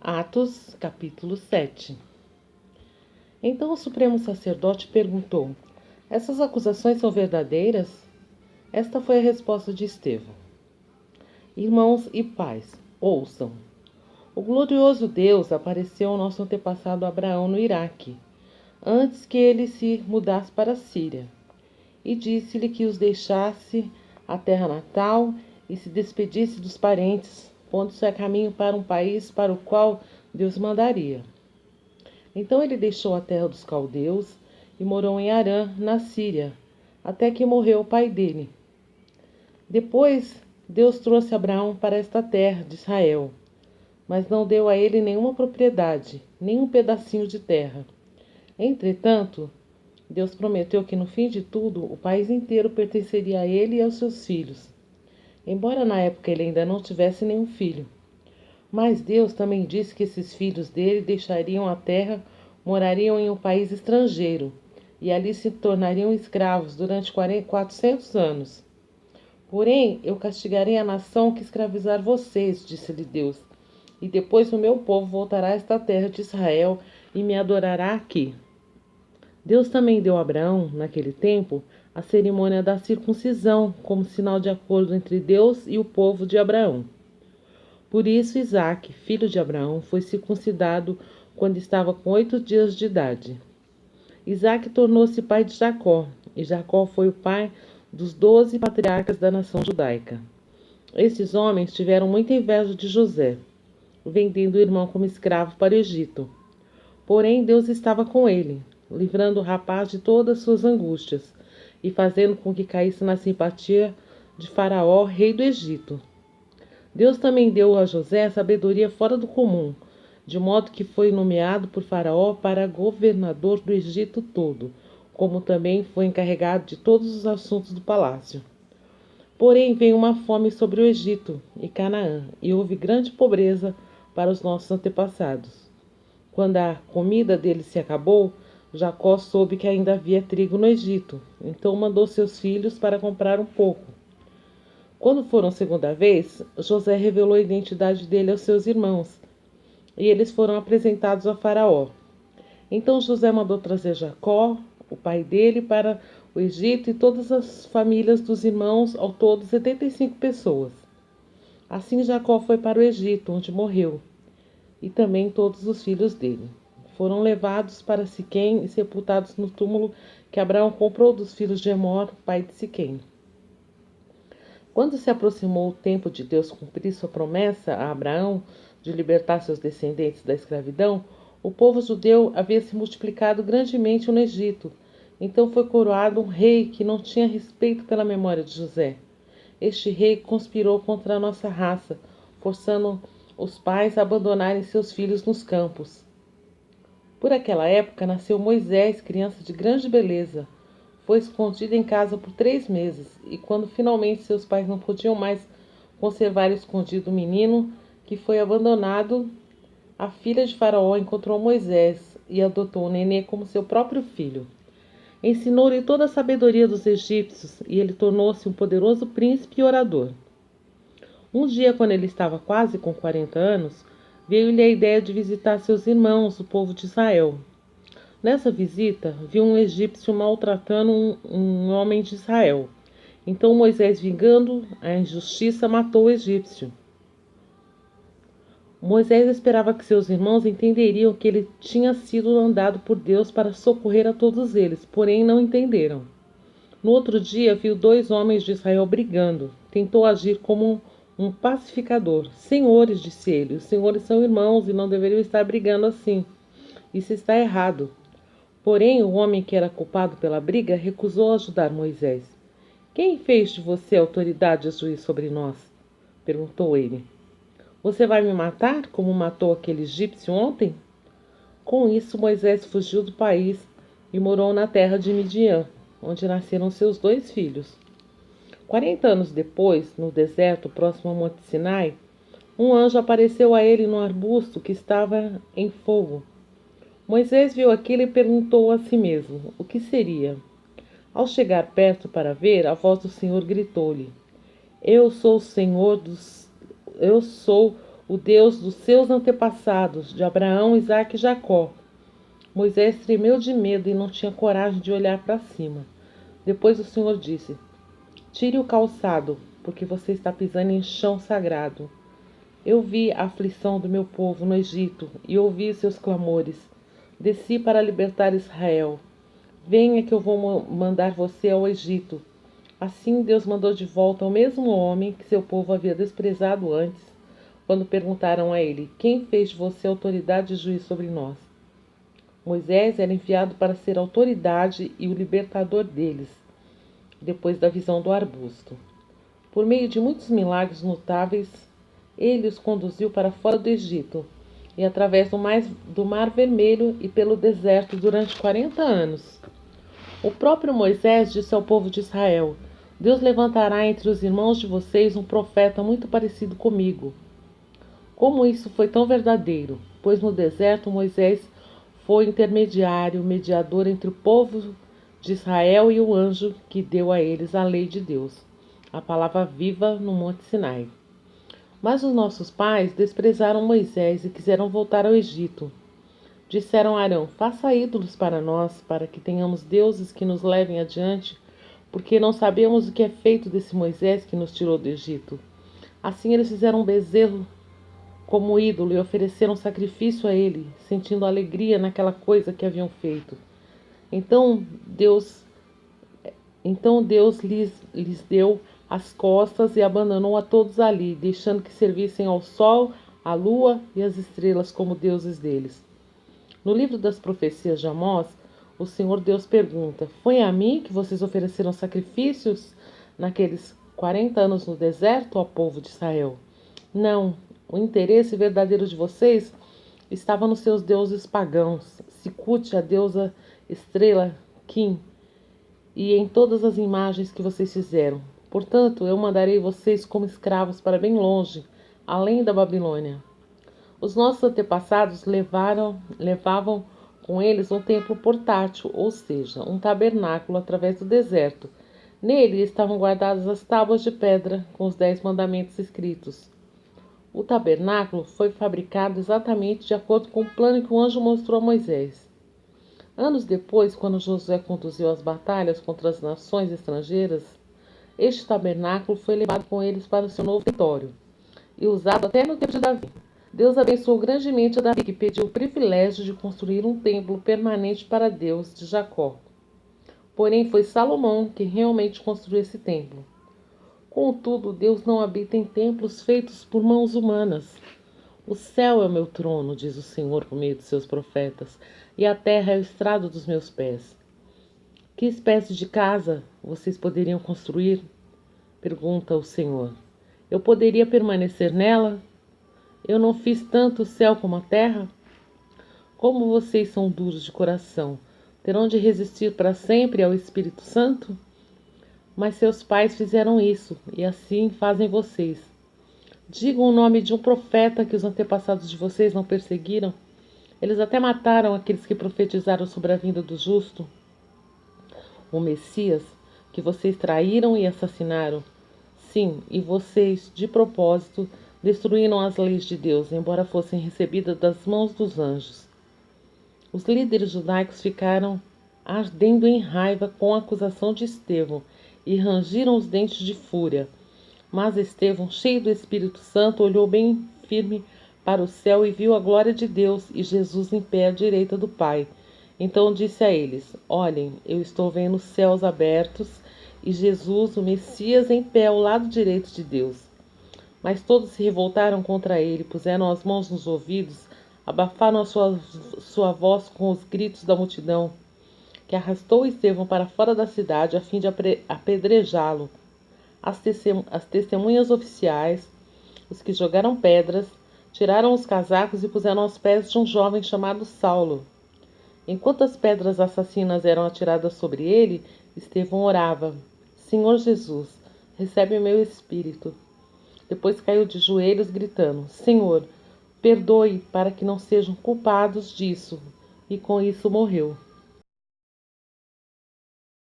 Atos, capítulo 7. Então o supremo sacerdote perguntou: essas acusações são verdadeiras? Esta foi a resposta de Estevão. Irmãos e pais, ouçam. O glorioso Deus apareceu ao nosso antepassado Abraão no Iraque, antes que ele se mudasse para a Síria, e disse-lhe que os deixasse a terra natal e se despedisse dos parentes, pondo-se a caminho para um país para o qual Deus mandaria. Então ele deixou a terra dos caldeus e morou em Harã, na Síria, até que morreu o pai dele. Depois, Deus trouxe Abraão para esta terra de Israel, mas não deu a ele nenhuma propriedade, nem um pedacinho de terra. Entretanto, Deus prometeu que no fim de tudo o país inteiro pertenceria a ele e aos seus filhos, embora na época ele ainda não tivesse nenhum filho. Mas Deus também disse que esses filhos dele deixariam a terra, morariam em um país estrangeiro, e ali se tornariam escravos durante 400 anos. Porém, eu castigarei a nação que escravizar vocês, disse-lhe Deus, e depois o meu povo voltará a esta terra de Israel e me adorará aqui. Deus também deu a Abraão, naquele tempo, a cerimônia da circuncisão, como sinal de acordo entre Deus e o povo de Abraão. Por isso, Isaque, filho de Abraão, foi circuncidado quando estava com 8 dias de idade. Isaque tornou-se pai de Jacó, e Jacó foi o pai dos 12 patriarcas da nação judaica. Esses homens tiveram muita inveja de José, vendendo o irmão como escravo para o Egito. Porém, Deus estava com ele, livrando o rapaz de todas suas angústias e fazendo com que caísse na simpatia de Faraó, rei do Egito. Deus também deu a José sabedoria fora do comum, de modo que foi nomeado por Faraó para governador do Egito todo, como também foi encarregado de todos os assuntos do palácio. Porém, veio uma fome sobre o Egito e Canaã, e houve grande pobreza para os nossos antepassados. Quando a comida deles se acabou, Jacó soube que ainda havia trigo no Egito, então mandou seus filhos para comprar um pouco. Quando foram segunda vez, José revelou a identidade dele aos seus irmãos, e eles foram apresentados a Faraó. Então José mandou trazer Jacó, o pai dele, para o Egito e todas as famílias dos irmãos, ao todo 75 pessoas. Assim Jacó foi para o Egito, onde morreu, e também todos os filhos dele. Foram levados para Siquém e sepultados no túmulo que Abraão comprou dos filhos de Emor, pai de Siquém. Quando se aproximou o tempo de Deus cumprir sua promessa a Abraão de libertar seus descendentes da escravidão, o povo judeu havia se multiplicado grandemente no Egito. Então foi coroado um rei que não tinha respeito pela memória de José. Este rei conspirou contra a nossa raça, forçando os pais a abandonarem seus filhos nos campos. Por aquela época nasceu Moisés, criança de grande beleza. Foi escondido em casa por 3 meses, e quando finalmente seus pais não podiam mais conservar escondido o menino, que foi abandonado, a filha de Faraó encontrou Moisés e adotou o nenê como seu próprio filho. Ensinou-lhe toda a sabedoria dos egípcios, e ele tornou-se um poderoso príncipe e orador. Um dia, quando ele estava quase com 40 anos, veio-lhe a ideia de visitar seus irmãos, o povo de Israel. Nessa visita, viu um egípcio maltratando um homem de Israel. Então Moisés, vingando a injustiça, matou o egípcio. Moisés esperava que seus irmãos entenderiam que ele tinha sido mandado por Deus para socorrer a todos eles, porém não entenderam. No outro dia, viu 2 homens de Israel brigando. Tentou agir como um pacificador. Senhores, disse ele, os senhores são irmãos e não deveriam estar brigando assim. Isso está errado. Porém, o homem que era culpado pela briga recusou ajudar Moisés. Quem fez de você autoridade a juiz sobre nós? Perguntou ele. Você vai me matar, como matou aquele egípcio ontem? Com isso, Moisés fugiu do país e morou na terra de Midian, onde nasceram seus 2 filhos. 40 anos depois, no deserto próximo ao Monte Sinai, um anjo apareceu a ele num arbusto que estava em fogo. Moisés viu aquilo e perguntou a si mesmo: o que seria? Ao chegar perto para ver, a voz do Senhor gritou-lhe: Eu sou o o Deus dos seus antepassados, de Abraão, Isaque e Jacó. Moisés tremeu de medo e não tinha coragem de olhar para cima. Depois o Senhor disse: Tire o calçado, porque você está pisando em chão sagrado. Eu vi a aflição do meu povo no Egito e ouvi seus clamores. Desci para libertar Israel. Venha que eu vou mandar você ao Egito. Assim Deus mandou de volta ao mesmo homem que seu povo havia desprezado antes, quando perguntaram a ele: Quem fez de você autoridade e juiz sobre nós? Moisés era enviado para ser a autoridade e o libertador deles, depois da visão do arbusto. Por meio de muitos milagres notáveis, ele os conduziu para fora do Egito e através do Mar Vermelho e pelo deserto durante 40 anos. O próprio Moisés disse ao povo de Israel: Deus levantará entre os irmãos de vocês um profeta muito parecido comigo. Como isso foi tão verdadeiro, pois no deserto Moisés foi intermediário, mediador entre o povo de Israel e o anjo que deu a eles a lei de Deus, a palavra viva no Monte Sinai. Mas os nossos pais desprezaram Moisés e quiseram voltar ao Egito. Disseram a Arão: Faça ídolos para nós, para que tenhamos deuses que nos levem adiante, porque não sabemos o que é feito desse Moisés que nos tirou do Egito. Assim eles fizeram um bezerro como ídolo e ofereceram sacrifício a ele, sentindo alegria naquela coisa que haviam feito. Então Deus lhes deu as costas e abandonou a todos ali, deixando que servissem ao sol, à lua e às estrelas como deuses deles. No livro das profecias de Amós, o Senhor Deus pergunta: Foi a mim que vocês ofereceram sacrifícios naqueles 40 anos no deserto, ó povo de Israel? Não, o interesse verdadeiro de vocês estava nos seus deuses pagãos, Sicute, a deusa estrela, Kim, e em todas as imagens que vocês fizeram. Portanto, eu mandarei vocês como escravos para bem longe, além da Babilônia. Os nossos antepassados levavam com eles um templo portátil, ou seja, um tabernáculo através do deserto. Nele estavam guardadas as tábuas de pedra com os 10 mandamentos escritos. O tabernáculo foi fabricado exatamente de acordo com o plano que o anjo mostrou a Moisés. Anos depois, quando Josué conduziu as batalhas contra as nações estrangeiras, este tabernáculo foi levado com eles para o seu novo território e usado até no tempo de Davi. Deus abençoou grandemente a Davi, que pediu o privilégio de construir um templo permanente para Deus de Jacó. Porém, foi Salomão quem realmente construiu esse templo. Contudo, Deus não habita em templos feitos por mãos humanas. O céu é o meu trono, diz o Senhor por meio de seus profetas, e a terra é o estrado dos meus pés. Que espécie de casa vocês poderiam construir? Pergunta o Senhor. Eu poderia permanecer nela? Eu não fiz tanto o céu como a terra? Como vocês são duros de coração, terão de resistir para sempre ao Espírito Santo? Mas seus pais fizeram isso, e assim fazem vocês. Digam o nome de um profeta que os antepassados de vocês não perseguiram. Eles até mataram aqueles que profetizaram sobre a vinda do justo, o Messias, que vocês traíram e assassinaram. Sim, e vocês, de propósito, destruíram as leis de Deus, embora fossem recebidas das mãos dos anjos. Os líderes judaicos ficaram ardendo em raiva com a acusação de Estevão e rangiram os dentes de fúria. Mas Estevão, cheio do Espírito Santo, olhou bem firme para o céu e viu a glória de Deus e Jesus em pé à direita do Pai. Então disse a eles: Olhem, eu estou vendo os céus abertos e Jesus, o Messias, em pé ao lado direito de Deus. Mas todos se revoltaram contra ele, puseram as mãos nos ouvidos, abafaram a sua voz com os gritos da multidão, que arrastou Estevão para fora da cidade a fim de apedrejá-lo. As testemunhas oficiais, os que jogaram pedras, tiraram os casacos e puseram aos pés de um jovem chamado Saulo. Enquanto as pedras assassinas eram atiradas sobre ele, Estevão orava: Senhor Jesus, recebe o meu espírito. Depois caiu de joelhos, gritando: Senhor, perdoe para que não sejam culpados disso. E com isso morreu.